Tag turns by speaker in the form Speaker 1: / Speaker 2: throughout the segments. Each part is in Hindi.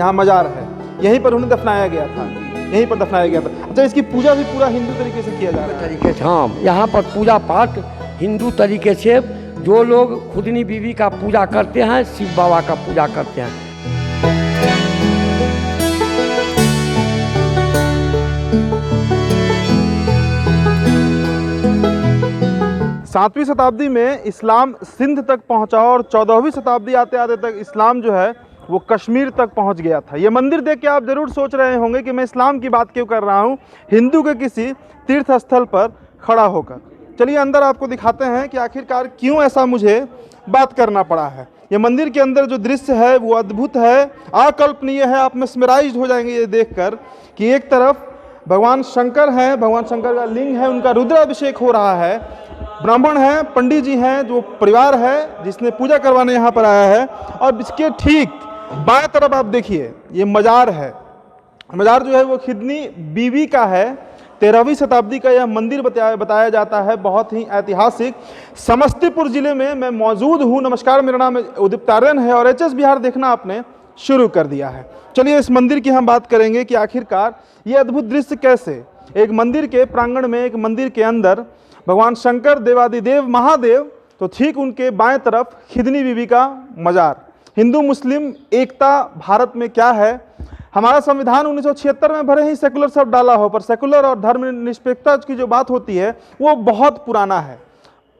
Speaker 1: जहाँ मजार है, यहीं पर उन्हें दफनाया गया था, यहीं पर दफनाया गया था। अच्छा, इसकी पूजा भी पूरा हिंदू तरीके से किया जा रहा है?
Speaker 2: तरीके से, हाँ, यहाँ पर पूजा पाठ हिंदू तरीके से जो लोग खुदनी बीवी का पूजा करते हैं, शिव बाबा का पूजा करते हैं।
Speaker 1: 7वीं शताब्दी में इस्लाम सिंध तक पहुंचा और 14वीं शताब्दी आते आते तक इस्लाम जो है वो कश्मीर तक पहुंच गया था। ये मंदिर देख के आप ज़रूर सोच रहे होंगे कि मैं इस्लाम की बात क्यों कर रहा हूं हिंदू के किसी तीर्थ स्थल पर खड़ा होकर। चलिए अंदर आपको दिखाते हैं कि आखिरकार क्यों ऐसा मुझे बात करना पड़ा है। ये मंदिर के अंदर जो दृश्य है वो अद्भुत है, अकल्पनीय है। आप मेस्मराइज्ड हो जाएंगे ये देखकर कि एक तरफ भगवान शंकर हैं, भगवान शंकर का लिंग है, उनका रुद्राभिषेक हो रहा है, ब्राह्मण हैं, पंडित जी हैं, जो परिवार है जिसने पूजा करवाने यहाँ पर आया है। और इसके ठीक बाएं तरफ आप देखिए ये मजार है। मजार जो है वो खिदनी बीवी का है। 13वीं शताब्दी का यह मंदिर बताया जाता है, बहुत ही ऐतिहासिक। समस्तीपुर जिले में मैं मौजूद हूँ। नमस्कार, मेरा नाम उदित आर्यन है और HS बिहार देखना आपने शुरू कर दिया है। चलिए इस मंदिर की हम बात करेंगे कि आखिरकार ये अद्भुत दृश्य कैसे एक मंदिर के प्रांगण में, एक मंदिर के अंदर भगवान शंकर देवादिदेव महादेव, तो ठीक उनके बाएं तरफ खिदनी बीवी का मजार। हिंदू मुस्लिम एकता भारत में क्या है? हमारा संविधान 1976 में भले ही सेकुलर शब्द डाला हो, पर सेकुलर और धर्मनिरपेक्षता की जो बात होती है वो बहुत पुराना है।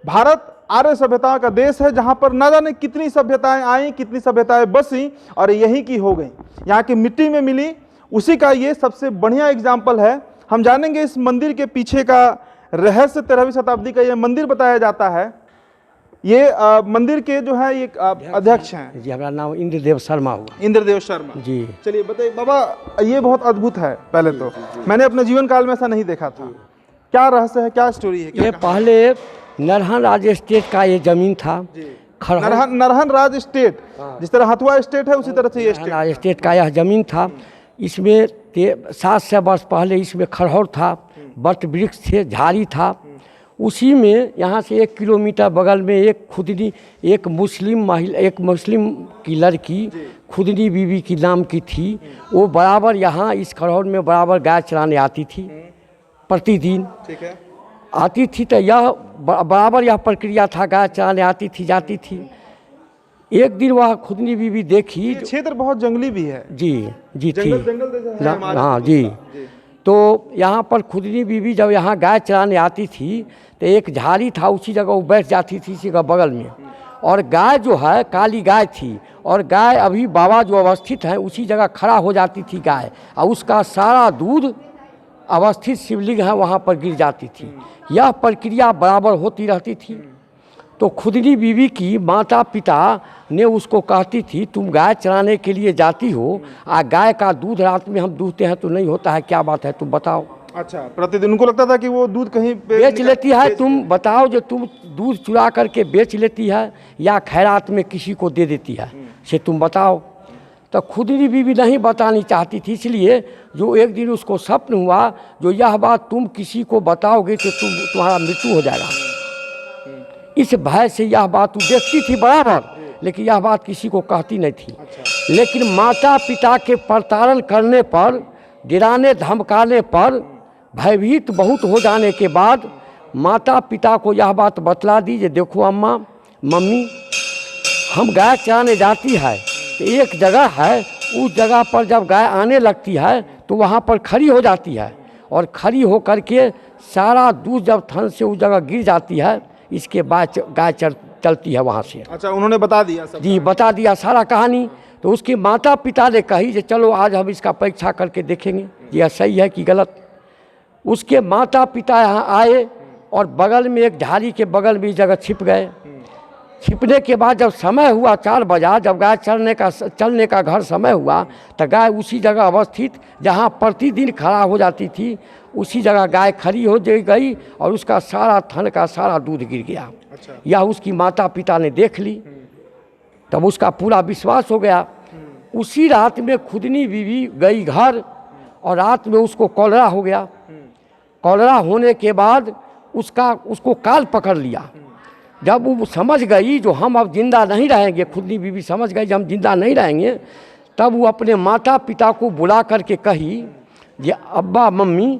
Speaker 1: भारत आर्य सभ्यता का देश है जहाँ पर ना जाने कितनी सभ्यताएं आई, कितनी सभ्यताएं बसी और यहीं की हो गई, यहाँ की मिट्टी में मिली। उसी का ये सबसे बढ़िया एग्जाम्पल है। हम जानेंगे इस मंदिर के पीछे का रहस्य। 13वीं शताब्दी का यह मंदिर बताया जाता है। ये मंदिर के जो है ये अध्यक्ष हैं
Speaker 2: जी, हमारा नाम इंद्रदेव शर्मा हुआ।
Speaker 1: इंद्रदेव शर्मा जी। चलिए बताइए बाबा, ये बहुत अद्भुत है। पहले तो मैंने अपने जीवन काल में ऐसा नहीं देखा था। क्या रहस्य है, क्या स्टोरी है?
Speaker 2: ये पहले नरहन राज स्टेट का ये जमीन था।
Speaker 1: नरहन राज स्टेट, जिस तरह हथुआ स्टेट है उसी तरह से ये
Speaker 2: राज स्टेट का यह जमीन था। इसमें 700 वर्ष पहले इसमें खरहौर था, वट वृक्ष थे, झाड़ी था। उसी में यहाँ से 1 किलोमीटर बगल में एक खुदनी, एक मुस्लिम महिला, एक मुस्लिम की लड़की खुदनी बीवी की नाम की थी। वो बराबर यहाँ इस खरहौर में बराबर गाय चराने आती थी प्रतिदिन। ठीक है, आती थी तो यह बराबर यह प्रक्रिया था, गाय चराने आती थी, जाती थी। एक दिन वह खुदनी बीवी देखी।
Speaker 1: क्षेत्र बहुत जंगली भी है
Speaker 2: जी जी, थी
Speaker 1: जंगल
Speaker 2: हाँ जी। तो यहाँ पर खुदनी बीवी जब यहाँ गाय चराने आती थी तो एक झाड़ी था, उसी जगह वो बैठ जाती थी, इसी का बगल में। और गाय जो है काली गाय थी और गाय अभी बाबा जो अवस्थित है उसी जगह खड़ा हो जाती थी गाय, और उसका सारा दूध अवस्थित शिवलिंग है वहाँ पर गिर जाती थी। यह प्रक्रिया बराबर होती रहती थी। तो खुदनी बीवी की माता पिता ने उसको कहती थी, तुम गाय चराने के लिए जाती हो, गाय का दूध रात में हम दूहते हैं तो नहीं होता है, क्या बात है तुम बताओ। अच्छा,
Speaker 1: प्रतिदिन उनको लगता था कि वो दूध कहीं
Speaker 2: बेच लेती है। तुम बताओ जो तुम दूध चुरा करके बेच लेती है या खैरात में किसी को दे देती है, से तुम बताओ। तो खुदनी बीवी नहीं बतानी चाहती थी, इसलिए जो एक दिन उसको स्वप्न हुआ, जो यह बात तुम किसी को बताओगे तो तुम्हारा मृत्यु हो जाएगा। इस भय से यह बात वो देखती थी बराबर, लेकिन यह बात किसी को कहती नहीं थी। लेकिन माता पिता के प्रताड़न करने पर, गिराने धमकाने पर, भयभीत बहुत हो जाने के बाद माता पिता को यह बात बतला दी, जे देखो अम्मा, मम्मी, हम गाय चराने जाती है तो एक जगह है, उस जगह पर जब गाय आने लगती है तो वहाँ पर खड़ी हो जाती है, और खड़ी हो करके सारा दूध जब थन से उस जगह गिर जाती है, इसके बाद गाय चलती है वहाँ से।
Speaker 1: अच्छा, उन्होंने बता दिया सब?
Speaker 2: जी, बता दिया सारा कहानी। तो उसके माता पिता ने कही कि चलो आज हम इसका परीक्षा करके देखेंगे यह सही है कि गलत। उसके माता पिता यहाँ आए और बगल में एक झाड़ी के बगल में इस जगह छिप गए। छिपने के बाद जब समय हुआ 4 बजा, जब गाय चलने का घर समय हुआ, तो गाय उसी जगह अवस्थित जहाँ प्रतिदिन खड़ा हो जाती थी, उसी जगह गाय खड़ी हो गई और उसका सारा थन का सारा दूध गिर गया। अच्छा। यह उसकी माता पिता ने देख ली, तब उसका पूरा विश्वास हो गया। उसी रात में खुदनी बीवी गई घर और रात में उसको कॉलरा हो गया। कॉलरा होने के बाद उसको काल पकड़ लिया। जब वो समझ गई जो हम अब जिंदा नहीं रहेंगे, खुदनी बीवी समझ गई जब हम जिंदा नहीं रहेंगे, तब वो अपने माता पिता को बुला करके कही कि अब्बा मम्मी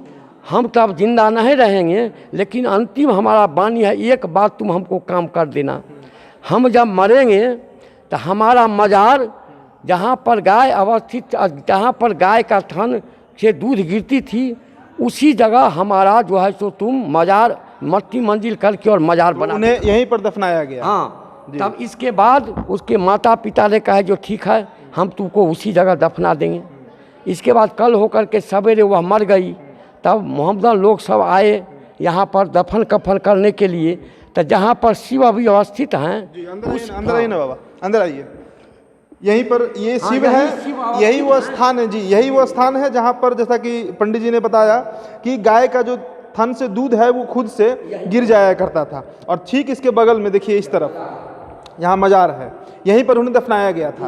Speaker 2: हम तो अब जिंदा नहीं रहेंगे, लेकिन अंतिम हमारा वाणी है, एक बात तुम हमको काम कर देना, हम जब मरेंगे तो हमारा मजार जहाँ पर गाय अवस्थित, जहाँ पर गाय का थन से दूध गिरती थी, उसी जगह हमारा जो है सो तुम मजार मट्टी मंजिल करके और मजार बना,
Speaker 1: उन्हें यहीं पर दफनाया गया।
Speaker 2: हाँ। तब इसके बाद उसके माता पिता ने कहा जो ठीक है हम तुमको उसी जगह दफना देंगे। इसके बाद कल होकर के सवेरे वह मर गई। तब मोहम्मदन लोग सब आए यहाँ पर दफन कफन करने के लिए। तो जहाँ पर शिव अभी अवस्थित हैं,
Speaker 1: अंदर आइए ना बाबा, अंदर आइए। यहीं पर ये शिव है, यही वो स्थान है जी, यही वो स्थान है जहाँ पर जैसा कि पंडित जी ने बताया कि गाय का जो थन से दूध है वो खुद से गिर जाया करता था। और ठीक इसके बगल में देखिए इस तरफ यहाँ मजार है, यहीं पर उन्हें दफनाया गया था,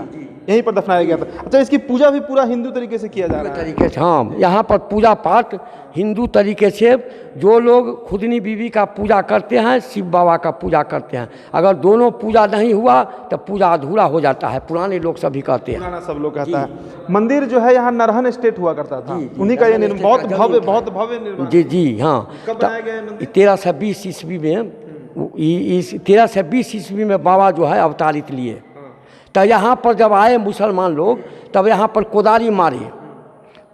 Speaker 1: यहीं पर दफनाया गया था। अच्छा, इसकी पूजा भी पूरा हिंदू तरीके से किया जा रहा है?
Speaker 2: तरीके से, हाँ, यहाँ पर पूजा पाठ हिंदू तरीके से जो लोग खुदनी बीवी का पूजा करते हैं, शिव बाबा का पूजा करते हैं। अगर दोनों पूजा नहीं हुआ तो पूजा अधूरा हो जाता है, पुराने लोग सभी कहते हैं।
Speaker 1: पुराना सब लोग कहता है। मंदिर जो है यहाँ नरहन स्टेट हुआ करता था, उन्हीं का ये निर्माण, बहुत भव्य निर्माण।
Speaker 2: जी जी हाँ।
Speaker 1: कब बनाया गया है मंदिर?
Speaker 2: 1320 ईस्वी में, इस 1320 ईस्वी में बाबा जो है अवतारित लिए। तो यहाँ पर जब आए मुसलमान लोग, तब यहाँ पर कोदारी मारे।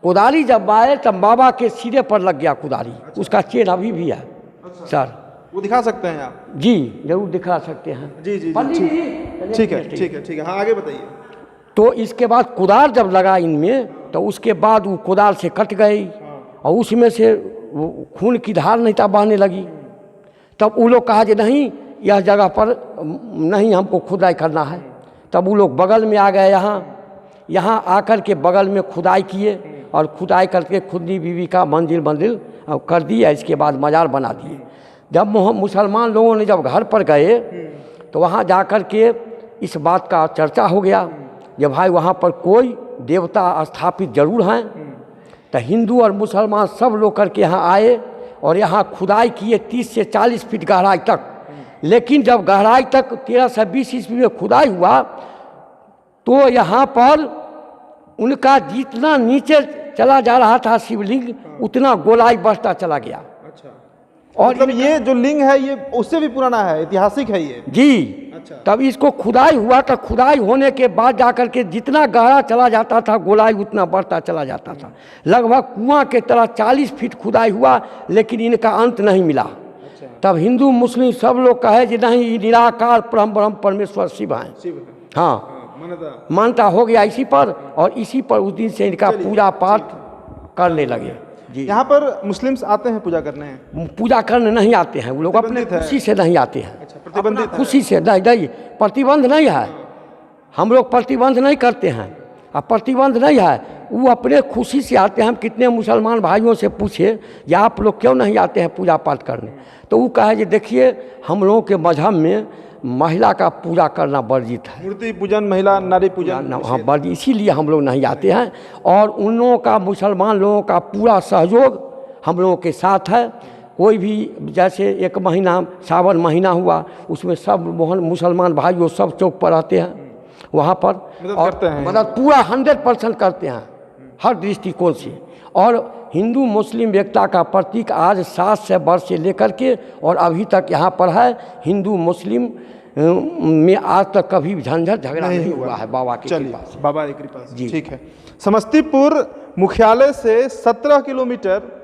Speaker 2: कोदारी जब आए तब बाबा के सिरे पर लग गया कुदारी। उसका चेन अभी भी है। सर
Speaker 1: वो दिखा सकते हैं आप?
Speaker 2: जी जरूर दिखा सकते हैं।
Speaker 1: जी जी ठीक है, हाँ आगे बताइए।
Speaker 2: तो इसके बाद कुदार जब लगा इनमें, तो उसके बाद वो कुदार से कट गई और उसमें से वो खून की धार नहीं था बहने लगी। तब वो लोग कहा कि नहीं, यह जगह पर नहीं हमको खुदाई करना है। तब वो लोग बगल में आ गए, यहाँ आकर के बगल में खुदाई किए और खुदाई करके खुदनी बीवी का मंजिल कर दिया। इसके बाद मजार बना दिए। जब मुसलमान लोगों ने जब घर पर गए तो वहाँ जाकर के इस बात का चर्चा हो गया कि भाई वहाँ पर कोई देवता स्थापित जरूर हैं। तो हिंदू और मुसलमान सब लोग करके यहाँ आए और यहाँ खुदाई किए 30 से 40 फीट गहराई तक। लेकिन जब गहराई तक 1320 ईस्वी में खुदाई हुआ तो यहाँ पर उनका जितना नीचे चला जा रहा था शिवलिंग, उतना गोलाई बढ़ता चला गया।
Speaker 1: अच्छा,
Speaker 2: और
Speaker 1: मतलब ये जो लिंग है ये उससे भी पुराना है, ऐतिहासिक है ये?
Speaker 2: जी।
Speaker 1: अच्छा।
Speaker 2: तब इसको खुदाई हुआ तो खुदाई होने के बाद जाकर के जितना गहरा चला जाता था गोलाई उतना बढ़ता चला जाता था। लगभग कुआं के तरह 40 फीट खुदाई हुआ, लेकिन इनका अंत नहीं मिला।
Speaker 1: अच्छा।
Speaker 2: तब हिंदू मुस्लिम सब लोग कहे कि नहीं, निराकार ब्रह्म परमेश्वर शिव हैं। हाँ, मानता हो गया इसी पर, और इसी पर उस दिन से इनका पूजा पाठ करने लगे। जी।
Speaker 1: यहाँ पर मुस्लिम्स आते हैं पूजा करने?
Speaker 2: पूजा करने नहीं आते हैं वो लोग, अपने खुशी से नहीं आते हैं।
Speaker 1: अच्छा, प्रतिबंधित
Speaker 2: खुशी से नहीं, प्रतिबंध नहीं है। हम लोग प्रतिबंध नहीं करते हैं, अब प्रतिबंध नहीं है, वो अपने खुशी से आते हैं। हम कितने मुसलमान भाइयों से पूछे कि आप लोग क्यों नहीं आते हैं पूजा पाठ करने, तो वो कहे कि देखिए हम लोगों के मजहब में महिला का पूजा करना वर्जित है,
Speaker 1: मूर्ति पूजन, महिला नारी पूजन,
Speaker 2: हाँ वर्जित, इसीलिए हम लोग नहीं आते हैं। और उन लोगों का, मुसलमान लोगों का पूरा सहयोग हम लोगों के साथ है। कोई भी जैसे एक महीना सावन महीना हुआ, उसमें सब मुसलमान भाइयों सब चौक पर रहते हैं, वहाँ पर मदद पूरा 100% करते हैं हर दृष्टिकोण से। और हिंदू मुस्लिम एकता का प्रतीक आज 700 वर्ष से लेकर के और अभी तक यहाँ पर है। हिंदू मुस्लिम में आज तक कभी झंझट झगड़ा नहीं हुआ है बाबा की कृपा से।
Speaker 1: बाबा की कृपा से। ठीक है। समस्तीपुर मुख्यालय से 17 किलोमीटर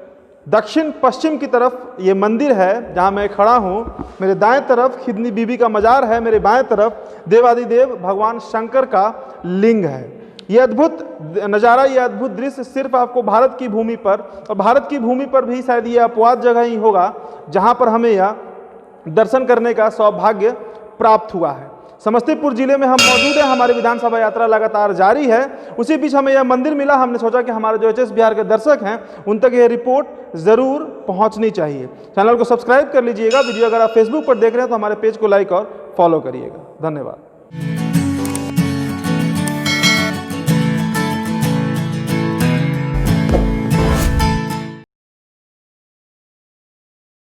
Speaker 1: दक्षिण पश्चिम की तरफ ये मंदिर है जहाँ मैं खड़ा हूँ। मेरे दाएं तरफ खिदनी बीबी का मजार है, मेरे बाएं तरफ देवादिदेव भगवान शंकर का लिंग है। ये अद्भुत नज़ारा, ये अद्भुत दृश्य सिर्फ आपको भारत की भूमि पर, और भारत की भूमि पर भी शायद ये अपवाद जगह ही होगा जहाँ पर हमें यह दर्शन करने का सौभाग्य प्राप्त हुआ है। समस्तीपुर जिले में हम मौजूद हैं, हमारी विधानसभा यात्रा लगातार जारी है। उसी बीच हमें यह मंदिर मिला, हमने सोचा कि हमारे जो एचएस बिहार के दर्शक हैं उन तक यह रिपोर्ट ज़रूर पहुंचनी चाहिए। चैनल को सब्सक्राइब कर लीजिएगा। वीडियो अगर आप फेसबुक पर देख रहे हैं तो हमारे पेज को लाइक और फॉलो करिएगा। धन्यवाद।